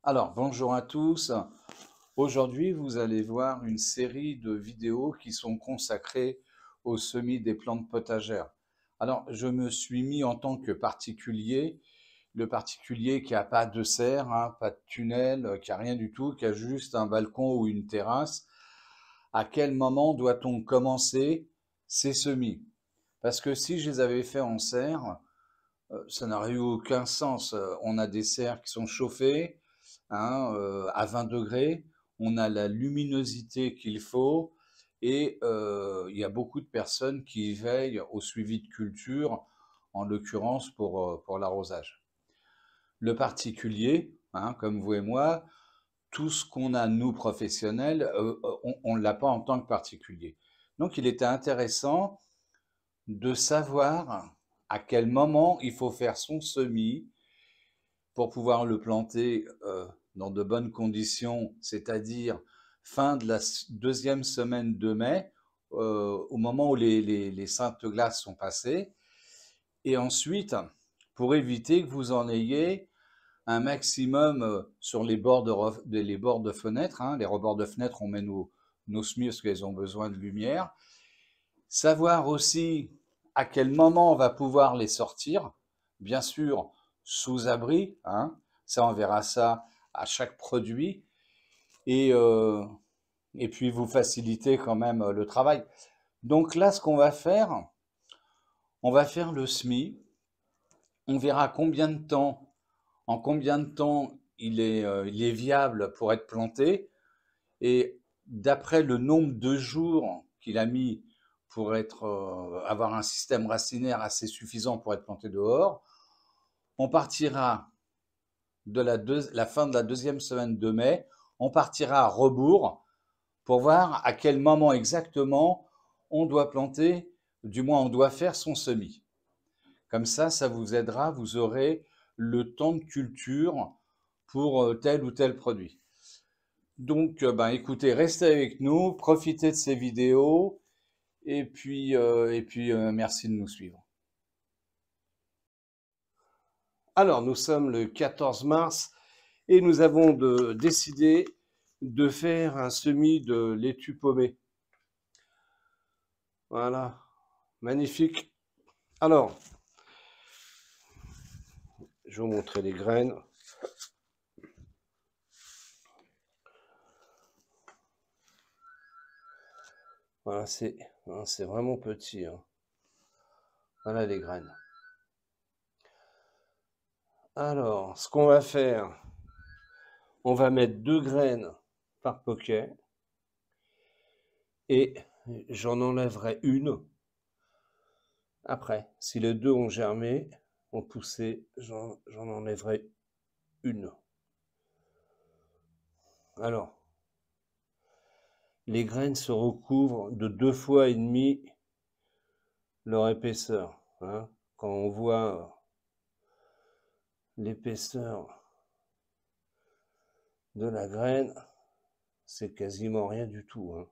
Alors, bonjour à tous. Aujourd'hui, vous allez voir une série de vidéos qui sont consacrées au semis des plantes potagères. Alors, je me suis mis en tant que particulier, le particulier qui n'a pas de serre, hein, pas de tunnel, qui n'a rien du tout, qui a juste un balcon ou une terrasse. À quel moment doit-on commencer ces semis? Parce que si je les avais fait en serre, ça n'aurait eu aucun sens. On a des serres qui sont chauffées, hein, à 20 degrés, on a la luminosité qu'il faut et il y a beaucoup de personnes qui veillent au suivi de culture, en l'occurrence pour l'arrosage. Le particulier, hein, comme vous et moi, tout ce qu'on a, nous, professionnels, on ne l'a pas en tant que particulier. Donc, il était intéressant de savoir à quel moment il faut faire son semis pour pouvoir le planter dans de bonnes conditions, c'est-à-dire fin de la deuxième semaine de mai, au moment où les saintes glaces sont passées. Et ensuite, pour éviter que vous en ayez un maximum sur les bords les bords de fenêtres, hein, les rebords de fenêtres, on met nos semis parce qu'elles ont besoin de lumière. Savoir aussi à quel moment on va pouvoir les sortir, bien sûr sous abri, hein, ça on verra ça à chaque produit, et, euh, et puis vous faciliter quand même le travail. Donc là, ce qu'on va faire, on va faire le semis, on verra en combien de temps il est viable pour être planté, et d'après le nombre de jours qu'il a mis pour avoir un système racinaire assez suffisant pour être planté dehors, on partira de la fin de la deuxième semaine de mai, on partira à rebours pour voir à quel moment exactement on doit planter, du moins on doit faire son semis. Comme ça vous aidera, vous aurez le temps de culture pour tel ou tel produit. Donc, écoutez, restez avec nous, profitez de ces vidéos et puis, merci de nous suivre. Alors, nous sommes le 14 mars et nous avons décidé de faire un semis de laitue paumée. Voilà, magnifique. Alors, je vais vous montrer les graines. Voilà, c'est vraiment petit, hein. Voilà les graines. Alors, ce qu'on va faire, on va mettre 2 graines par poquet et j'en enlèverai une. Après, si les deux ont germé, ont poussé, j'en enlèverai une. Alors, les graines se recouvrent de 2 fois et demi leur épaisseur, hein. Quand on voit l'épaisseur de la graine, c'est quasiment rien du tout, hein.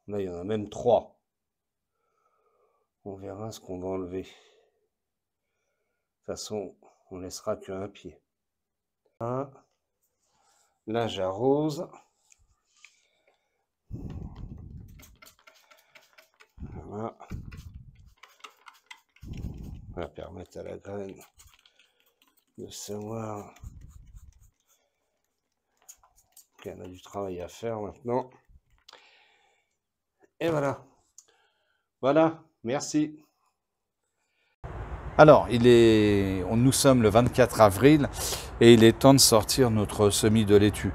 Là, il y en a même 3. On verra ce qu'on va enlever. De toute façon, on laissera qu'un pied. Là, j'arrose. Voilà. On va permettre à la graine de savoir qu'elle a du travail à faire maintenant. Et voilà. Voilà, merci. Alors, nous sommes le 24 avril et il est temps de sortir notre semis de laitue.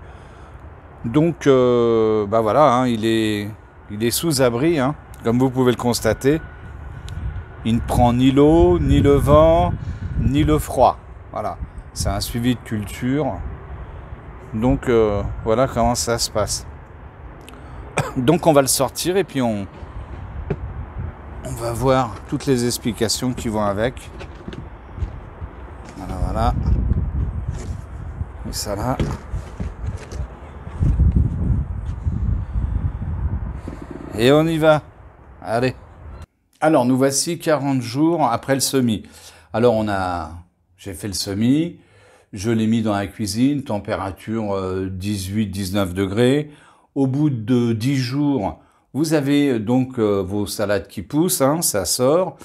Donc, voilà, hein, il est sous abri, hein, comme vous pouvez le constater. Il ne prend ni l'eau, ni le vent, ni le froid. Voilà, c'est un suivi de culture. Donc, voilà comment ça se passe. Donc, on va le sortir et puis on va voir toutes les explications qui vont avec. Voilà. Et ça là. Et on y va. Allez. Alors, nous voici 40 jours après le semis. Alors, j'ai fait le semis. Je l'ai mis dans la cuisine, température 18-19 degrés. Au bout de 10 jours, vous avez donc vos salades qui poussent, hein, ça sort.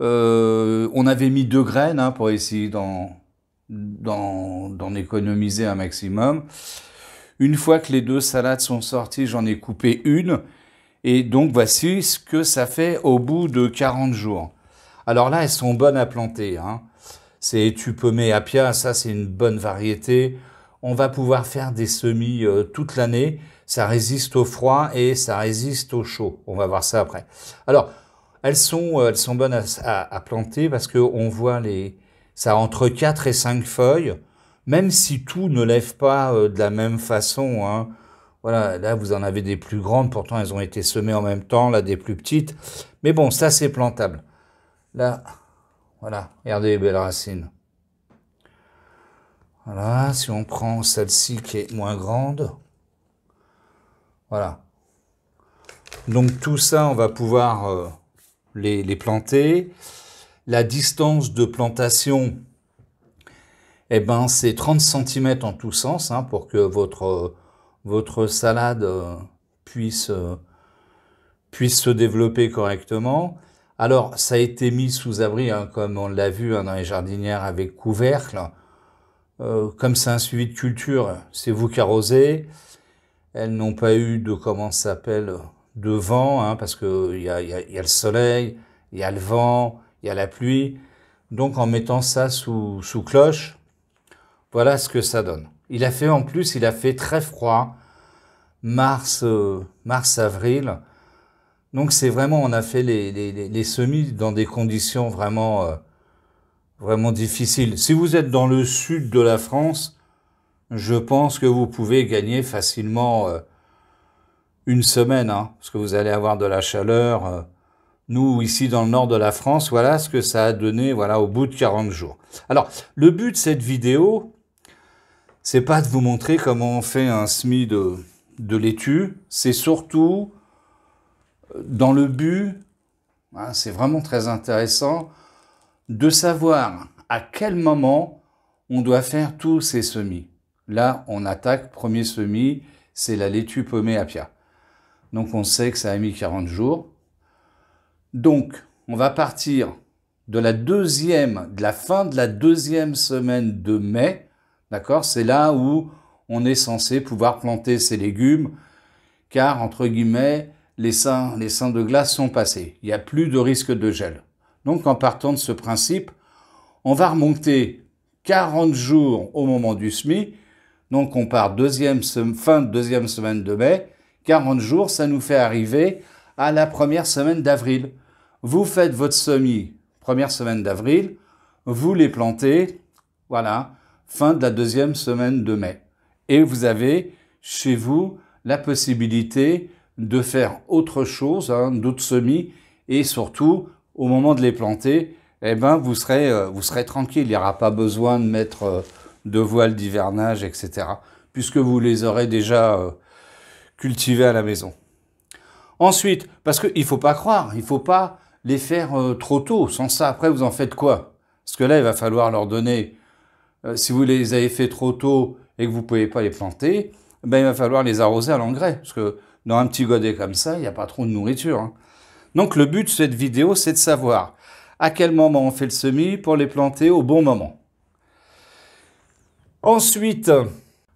On avait mis 2 graines hein, pour essayer d'en économiser un maximum. Une fois que les 2 salades sont sorties, j'en ai coupé une. Et donc voici ce que ça fait au bout de 40 jours. Alors là, elles sont bonnes à planter. Hein. C'est Tupomé Apia, ça c'est une bonne variété. On va pouvoir faire des semis toute l'année. Ça résiste au froid et ça résiste au chaud. On va voir ça après. Alors, elles sont bonnes à planter parce qu'on voit ça a entre 4 et 5 feuilles. Même si tout ne lève pas de la même façon. Hein. Voilà, là vous en avez des plus grandes, pourtant elles ont été semées en même temps, là des plus petites. Mais bon, ça c'est plantable. Là, voilà, regardez les belles racines. Voilà, si on prend celle-ci qui est moins grande. Voilà. Donc tout ça, on va pouvoir les planter. La distance de plantation, eh ben, c'est 30 cm en tous sens, hein, pour que votre salade puisse se développer correctement. Alors, ça a été mis sous abri, hein, comme on l'a vu hein, dans les jardinières avec couvercle. Comme c'est un suivi de culture, c'est vous qui arrosez. Elles n'ont pas eu de, comment ça s'appelle, de vent, hein, parce qu'il y a le soleil, il y a le vent, il y a la pluie. Donc, en mettant ça sous cloche, voilà ce que ça donne. Il a fait, en plus, il a fait très froid, mars, avril. Donc, c'est vraiment, on a fait les semis dans des conditions vraiment difficiles. Si vous êtes dans le sud de la France, je pense que vous pouvez gagner facilement une semaine, hein, parce que vous allez avoir de la chaleur. Nous, ici dans le nord de la France, voilà ce que ça a donné voilà, au bout de 40 jours. Alors, le but de cette vidéo, c'est pas de vous montrer comment on fait un semis de laitue, c'est surtout dans le but, hein, c'est vraiment très intéressant, de savoir à quel moment on doit faire tous ces semis. Là, on attaque, premier semis, c'est la laitue Pomé Apia. Donc on sait que ça a mis 40 jours. Donc, on va partir de la fin de la 2e semaine de mai. D'accord? C'est là où on est censé pouvoir planter ses légumes, car, entre guillemets, les seins de glace sont passés. Il n'y a plus de risque de gel. Donc, en partant de ce principe, on va remonter 40 jours au moment du semis. Donc, on part fin de 2e semaine de mai. 40 jours, ça nous fait arriver à la première semaine d'avril. Vous faites votre semis première semaine d'avril, vous les plantez, voilà, fin de la 2e semaine de mai. Et vous avez chez vous la possibilité de faire autre chose, hein, d'autres semis, et surtout, au moment de les planter, eh ben, vous serez tranquille. Il n'y aura pas besoin de mettre de voile d'hivernage, etc., puisque vous les aurez déjà cultivés à la maison. Ensuite, parce qu'il ne faut pas croire, il ne faut pas les faire trop tôt. Sans ça, après, vous en faites quoi? Parce que là, il va falloir leur donner, si vous les avez fait trop tôt et que vous ne pouvez pas les planter, ben, il va falloir les arroser à l'engrais. Parce que dans un petit godet comme ça, il n'y a pas trop de nourriture. Hein. Donc, le but de cette vidéo, c'est de savoir à quel moment on fait le semis pour les planter au bon moment. Ensuite,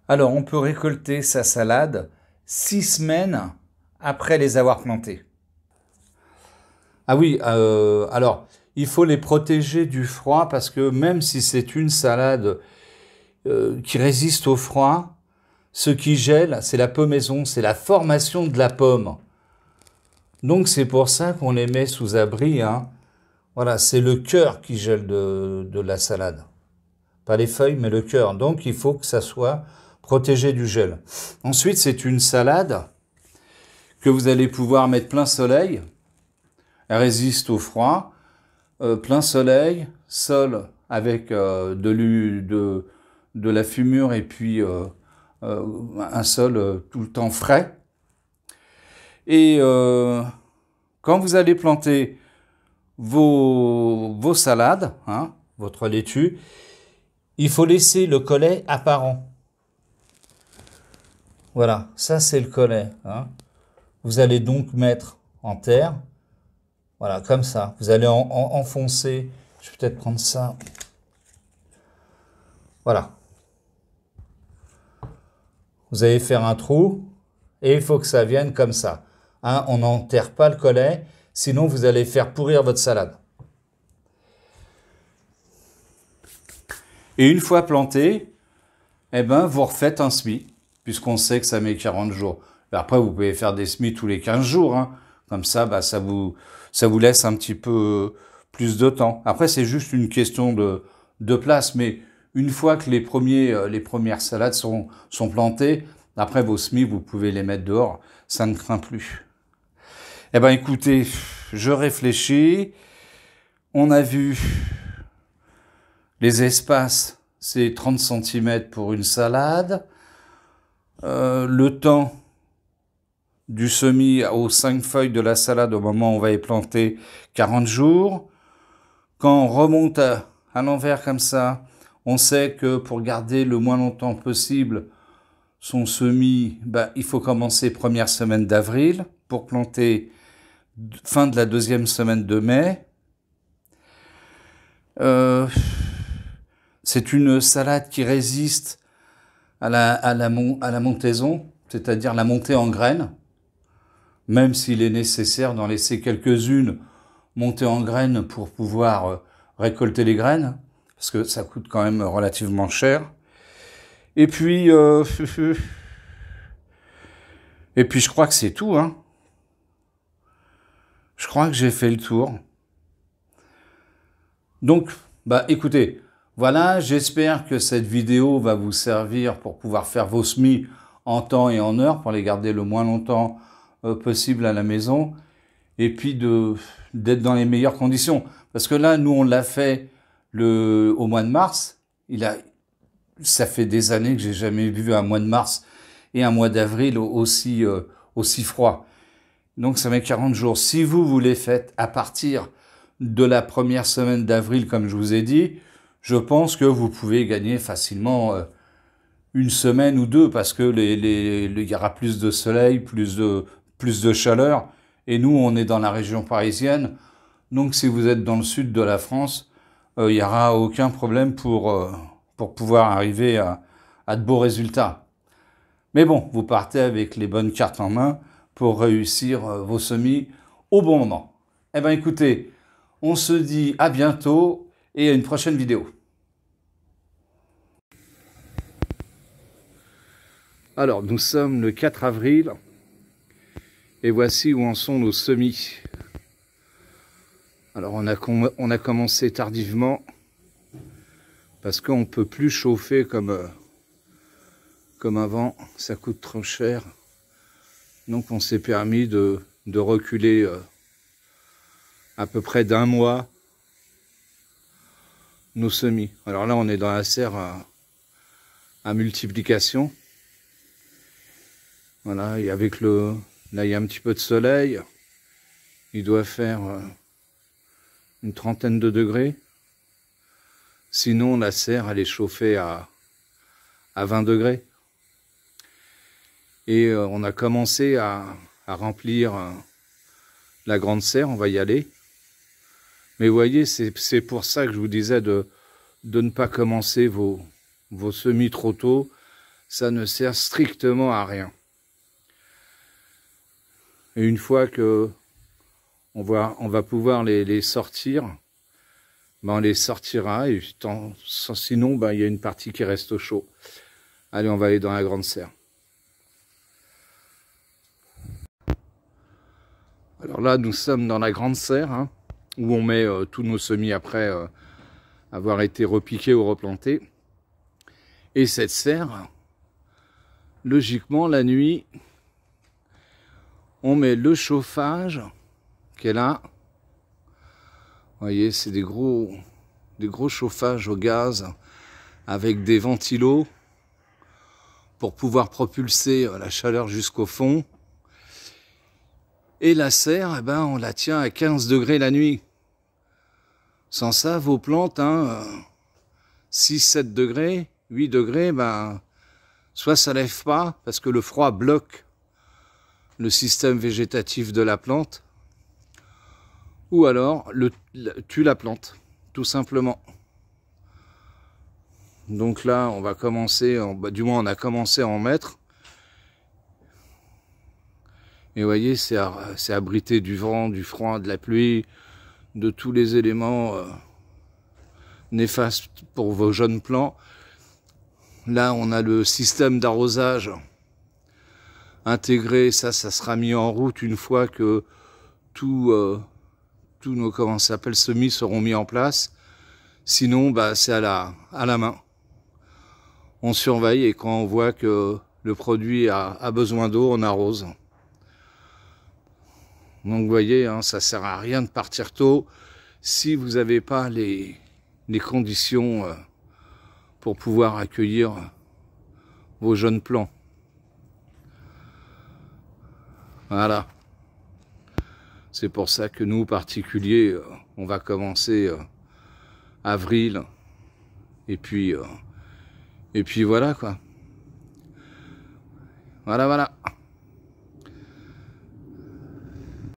alors, on peut récolter sa salade 6 semaines après les avoir plantés. Ah oui, alors, il faut les protéger du froid parce que même si c'est une salade qui résiste au froid, ce qui gèle, c'est la pomaison, c'est la formation de la pomme. Donc c'est pour ça qu'on les met sous abri. Hein. Voilà, c'est le cœur qui gèle de la salade. Pas les feuilles, mais le cœur. Donc il faut que ça soit protégé du gel. Ensuite, c'est une salade que vous allez pouvoir mettre plein soleil. Elle résiste au froid. Plein soleil, sol avec de la fumure et puis un sol tout le temps frais. Et quand vous allez planter vos salades, hein, votre laitue, il faut laisser le collet apparent. Voilà, ça c'est le collet, hein. Vous allez donc mettre en terre, voilà, comme ça. Vous allez enfoncer, je vais peut-être prendre ça. Voilà. Vous allez faire un trou et il faut que ça vienne comme ça. Hein, on n'enterre pas le collet, sinon vous allez faire pourrir votre salade. Et une fois planté, eh ben, vous refaites un semis, puisqu'on sait que ça met 40 jours. Et après, vous pouvez faire des semis tous les 15 jours. Hein. Comme ça, bah, ça vous laisse un petit peu plus de temps. Après, c'est juste une question de place. Mais une fois que les premières salades sont plantées, après vos semis, vous pouvez les mettre dehors. Ça ne craint plus. Eh ben, écoutez, je réfléchis. On a vu les espaces, c'est 30 cm pour une salade. Le temps du semis aux 5 feuilles de la salade au moment où on va y planter, 40 jours. Quand on remonte à l'envers comme ça, on sait que pour garder le moins longtemps possible son semis, bah, il faut commencer première semaine d'avril pour planter fin de la deuxième semaine de mai. C'est une salade qui résiste à la montaison, c'est-à-dire la montée en graines, même s'il est nécessaire d'en laisser quelques-unes montées en graines pour pouvoir récolter les graines, parce que ça coûte quand même relativement cher. Et puis je crois que c'est tout, hein. Je crois que j'ai fait le tour. Donc, bah écoutez, voilà, j'espère que cette vidéo va vous servir pour pouvoir faire vos semis en temps et en heure, pour les garder le moins longtemps possible à la maison, et puis d'être dans les meilleures conditions. Parce que là, nous, on l'a fait au mois de mars. Ça fait des années que j'ai jamais vu un mois de mars et un mois d'avril aussi froid. Donc ça met 40 jours. Si vous les faites à partir de la première semaine d'avril, comme je vous ai dit, je pense que vous pouvez gagner facilement une semaine ou deux, parce que il y aura plus de soleil, plus de chaleur. Et nous, on est dans la région parisienne. Donc si vous êtes dans le sud de la France, il n'y aura aucun problème pour pouvoir arriver à de beaux résultats. Mais bon, vous partez avec les bonnes cartes en main pour réussir vos semis au bon moment. Eh bien écoutez, on se dit à bientôt et à une prochaine vidéo. Alors, nous sommes le 4 avril et voici où en sont nos semis. Alors, on a commencé tardivement parce qu'on ne peut plus chauffer comme avant, ça coûte trop cher. Donc on s'est permis de reculer à peu près d'un mois nos semis. Alors là, on est dans la serre à multiplication. Voilà, et avec là, il y a un petit peu de soleil. Il doit faire une trentaine de degrés. Sinon, la serre, elle est chauffée à 20 degrés. Et on a commencé à remplir la grande serre, on va y aller. Mais vous voyez, c'est pour ça que je vous disais de ne pas commencer vos semis trop tôt. Ça ne sert strictement à rien. Et une fois que on va pouvoir les sortir, ben on les sortira. Et sinon, ben, il y a une partie qui reste au chaud. Allez, on va aller dans la grande serre. Alors là, nous sommes dans la grande serre, hein, où on met tous nos semis après avoir été repiqués ou replantés. Et cette serre, logiquement, la nuit, on met le chauffage qui est là. Vous voyez, c'est des gros chauffages au gaz avec des ventilos pour pouvoir propulser la chaleur jusqu'au fond. Et la serre, eh ben, on la tient à 15 degrés la nuit. Sans ça, vos plantes, hein, 6-7 degrés, 8 degrés, ben, soit ça lève pas parce que le froid bloque le système végétatif de la plante, ou alors tue la plante, tout simplement. Donc là, on va commencer, du moins on a commencé à en mettre. Et vous voyez, c'est abrité du vent, du froid, de la pluie, de tous les éléments néfastes pour vos jeunes plants. Là, on a le système d'arrosage intégré, ça sera mis en route une fois que tous nos, comment ça s'appelle, semis seront mis en place. Sinon, bah, c'est à la main. On surveille et quand on voit que le produit a besoin d'eau, on arrose. Donc vous voyez, hein, ça sert à rien de partir tôt si vous n'avez pas les conditions pour pouvoir accueillir vos jeunes plants. Voilà. C'est pour ça que nous, particuliers, on va commencer avril. Et puis voilà quoi. Voilà.